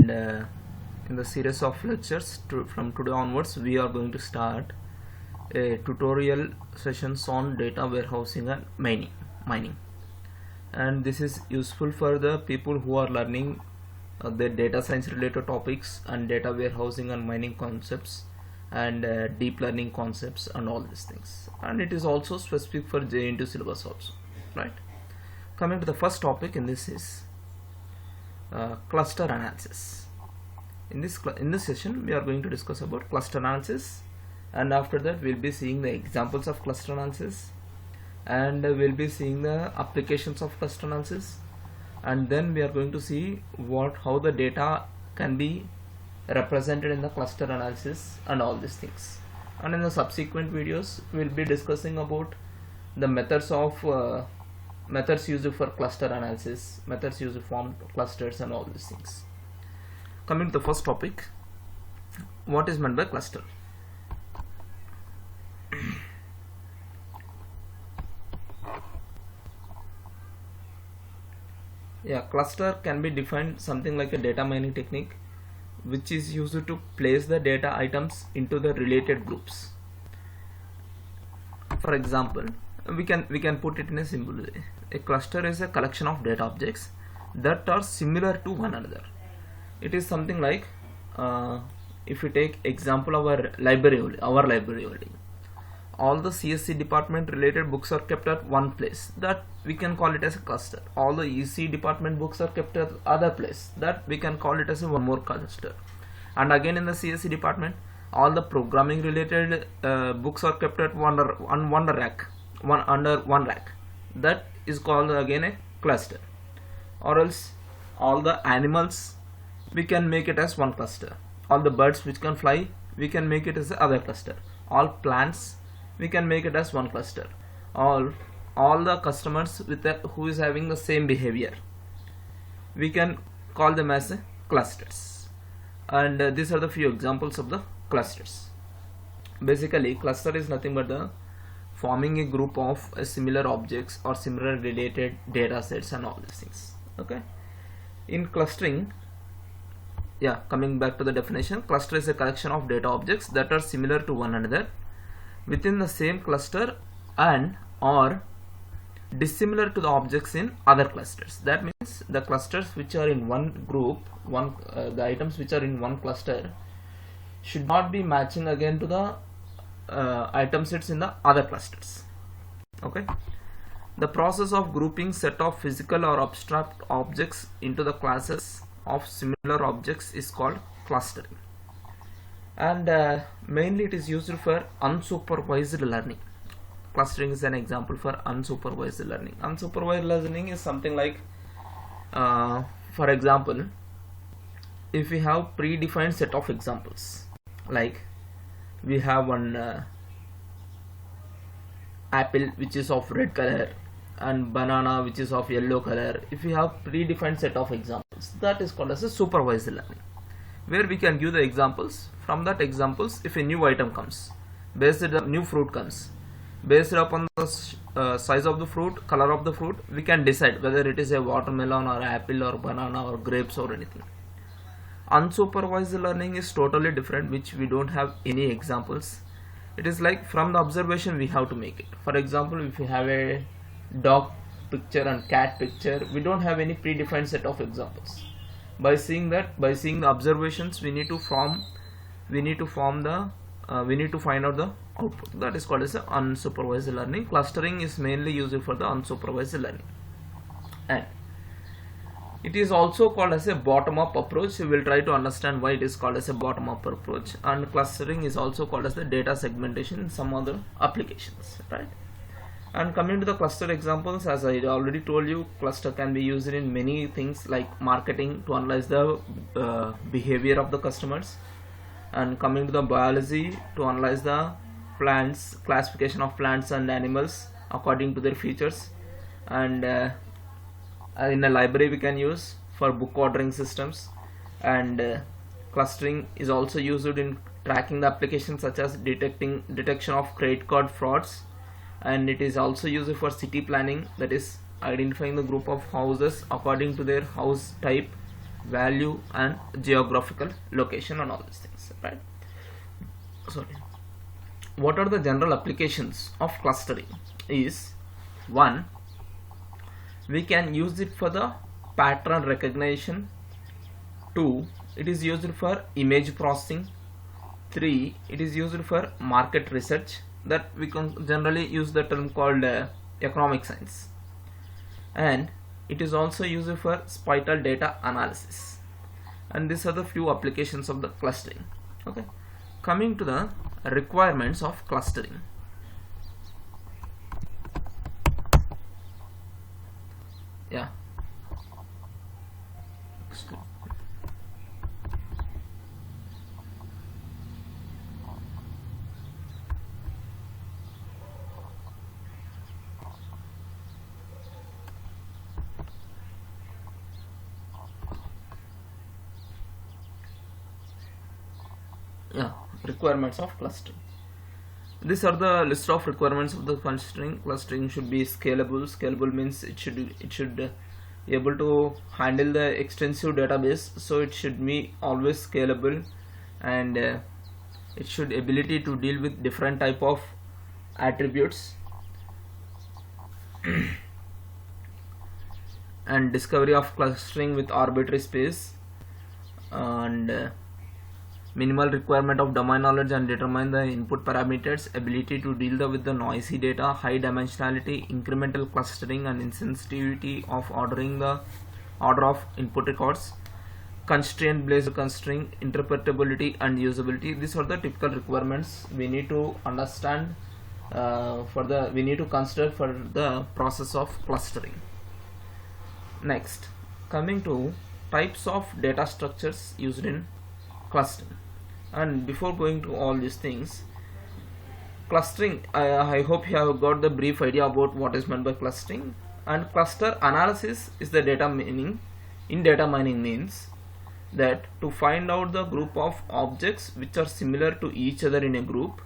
and in the series of lectures from today onwards we are going to start a tutorial sessions on data warehousing and mining, and this is useful for the people who are learning the data science related topics and data warehousing and mining concepts and deep learning concepts and all these things, and it is also specific for JNT syllabus also, right? Coming to the first topic in this is cluster analysis. In this session we are going to discuss about cluster analysis, and after that we'll be seeing the examples of cluster analysis, and we'll be seeing the applications of cluster analysis, and then we are going to see how the data can be represented in the cluster analysis and all these things. And in the subsequent videos we'll be discussing about the methods used for cluster analysis, methods used to form clusters and all these things. Coming to the first topic, what is meant by cluster? Yeah, cluster can be defined something like a data mining technique which is used to place the data items into the related groups. For example, we can put it in a simple way. A cluster is a collection of data objects that are similar to one another. It is something like if you take example of our library only, all the CSC department related books are kept at one place, that we can call it as a cluster. All the EC department books are kept at other place, that we can call it as a one more cluster. And again in the CSC department, all the programming related books are kept at under one rack, that is called again a cluster. Or else all the animals, we can make it as one cluster. All the birds which can fly, we can make it as the other cluster. All plants, we can make it as one cluster. All the customers who is having the same behavior, we can call them as clusters. And these are the few examples of the clusters. Basically, cluster is nothing but the forming a group of similar objects or similar related data sets and all these things. Okay. In clustering, coming back to the definition, cluster is a collection of data objects that are similar to one another within the same cluster and or dissimilar to the objects in other clusters. That means the clusters which are in one group, the items which are in one cluster should not be matching again to the item sets in the other clusters. Okay. The process of grouping set of physical or abstract objects into the classes of similar objects is called clustering, and mainly it is used for unsupervised learning. Clustering is an example for unsupervised learning. Unsupervised learning is something like, for example, if we have predefined set of examples, like we have one apple which is of red color and banana which is of yellow color. If we have predefined set of examples, that is called as a supervised learning, where we can give the examples. From that examples, if a new item comes, based on the new fruit comes, based upon the size of the fruit, color of the fruit, we can decide whether it is a watermelon or apple or banana or grapes or anything. Unsupervised learning is totally different, which we don't have any examples. It is like from the observation we have to make it. For example, if we have a dog picture and cat picture, we don't have any predefined set of examples. By seeing the observations, we need to find out the output. That is called as unsupervised learning. Clustering is mainly used for the unsupervised learning, and it is also called as a bottom-up approach. We will try to understand why it is called as a bottom-up approach. And clustering is also called as the data segmentation in some other applications, right? And coming to the cluster examples, as I already told you, cluster can be used in many things like marketing to analyze the behavior of the customers, and coming to the biology to analyze the plants, classification of plants and animals according to their features, and in a library we can use for book ordering systems. And clustering is also used in tracking the applications such as detection of credit card frauds, and it is also used for city planning, that is identifying the group of houses according to their house type, value and geographical location and all these things, right? Sorry. What are the general applications of clustering? Is one, we can use it for the pattern recognition. 2, it is used for image processing. 3, it is used for market research, that we can generally use the term called economic science, and it is also used for spatial data analysis. And these are the few applications of the clustering. Okay, coming to the requirements of clustering. Yeah. Yeah, requirements of clustering. These are the list of requirements of the clustering. Clustering should be scalable. Scalable means it should able to handle the extensive database, so it should be always scalable, and it should ability to deal with different type of attributes and discovery of clustering with arbitrary space, and minimal requirement of domain knowledge and determine the input parameters, ability to deal with the noisy data, high dimensionality, incremental clustering and insensitivity of order of input records, constraint based clustering, interpretability and usability. These are the typical requirements we need to understand we need to consider for the process of clustering. Next, coming to types of data structures used in clustering. And before going to all these things, clustering, I hope you have got the brief idea about what is meant by clustering. And cluster analysis is the data mining. In data mining means that to find out the group of objects which are similar to each other in a group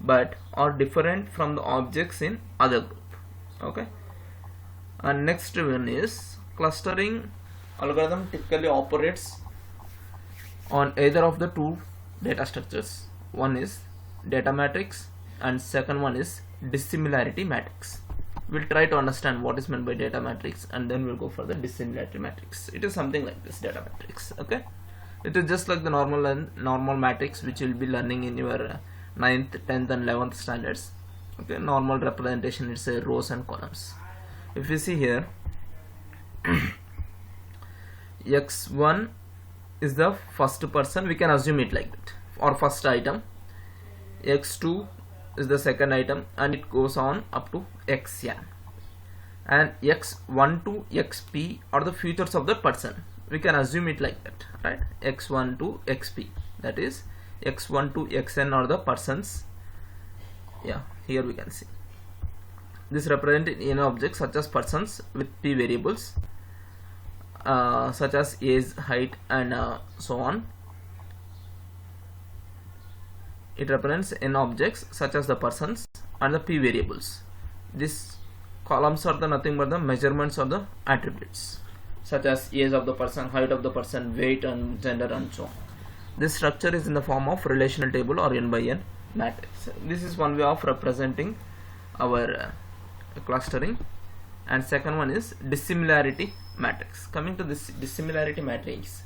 but are different from the objects in other group. Okay, and next one is clustering algorithm typically operates on either of the two data structures. One is data matrix and second one is dissimilarity matrix. We'll try to understand what is meant by data matrix and then we'll go for the dissimilarity matrix. It is something like this data matrix. Okay, it is just like the normal matrix which you'll be learning in your 9th, 10th and 11th standards. Okay, normal representation, it's a rows and columns. If you see here x1 is the first person, we can assume it like that, or first item. X2 is the second item, and it goes on up to xn. And x1 to xp are the features of the person. We can assume it like that, right? x1 to xp, that is x1 to xn are the persons. Yeah, here we can see this represented in objects such as persons with p variables, such as age, height and so on. It represents n objects such as the persons and the p variables. These columns are the nothing but the measurements of the attributes such as age of the person, height of the person, weight and gender and so on. This structure is in the form of relational table or n by n matrix. This is one way of representing our clustering. And second one is dissimilarity matrix. Coming to this dissimilarity matrix,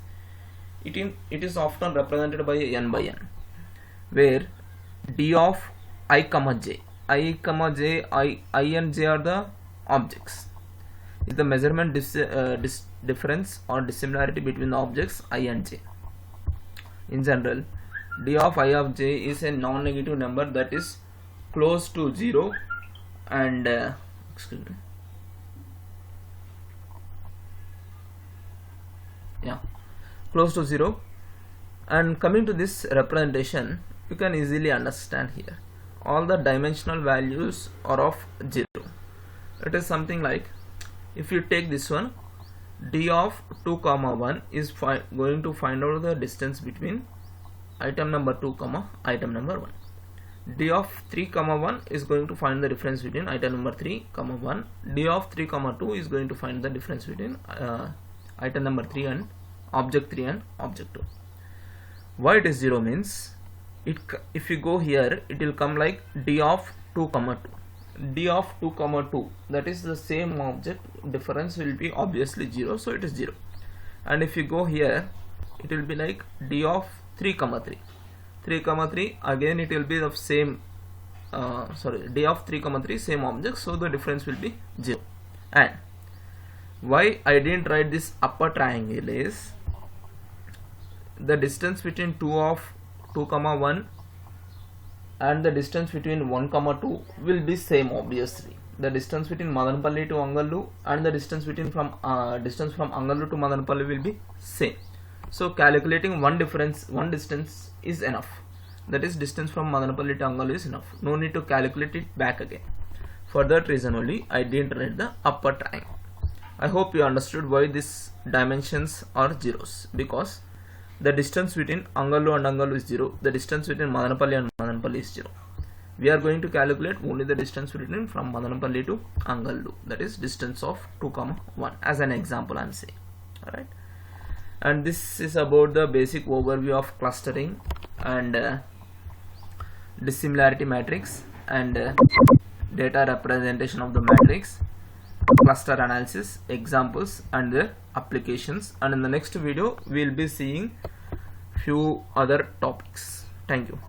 it is often represented by n by n, where d of I, j, I, j, I and j are the objects. Is the measurement difference or dissimilarity between the objects I and j. In general, d of I of j is a non-negative number that is close to 0 and excuse me. Yeah, close to 0. And coming to this representation, you can easily understand here all the dimensional values are of 0. It is something like, if you take this one, d of 2 comma 1 is going to find out the distance between item number 2 comma item number 1. d of 3 comma 1 is going to find the difference between item number 3 comma 1. d of 3 comma 2 is going to find the difference between item number 3 and object 3 and object 2. Why it is 0 means if you go here, it will come like d of 2 comma 2. D of 2 comma 2, that is the same object, difference will be obviously 0, so it is 0. And if you go here, it will be like d of 3 comma 3. 3 comma 3, again it will be the same d of 3 comma 3, same object, so the difference will be 0. And why I didn't write this upper triangle is the distance between 2 of 2 comma 1 and the distance between 1 comma 2 will be same obviously. The distance between Madanapalli to Angallu and the distance between from Angallu to Madanapalli will be same. So calculating one distance is enough. That is, distance from Madanapalli to Angallu is enough. No need to calculate it back again. For that reason only I didn't write the upper triangle. I hope you understood why these dimensions are zeros, because the distance between Angallu and Angallu is 0. The distance between Madanapalli and Madanapalli is 0. We are going to calculate only the distance between from Madanapalli to Angallu, that is distance of 2 comma 1, as an example I am saying. Alright. And this is about the basic overview of clustering and dissimilarity matrix and data representation of the matrix, cluster analysis, examples and their applications. And in the next video we will be seeing few other topics. Thank you.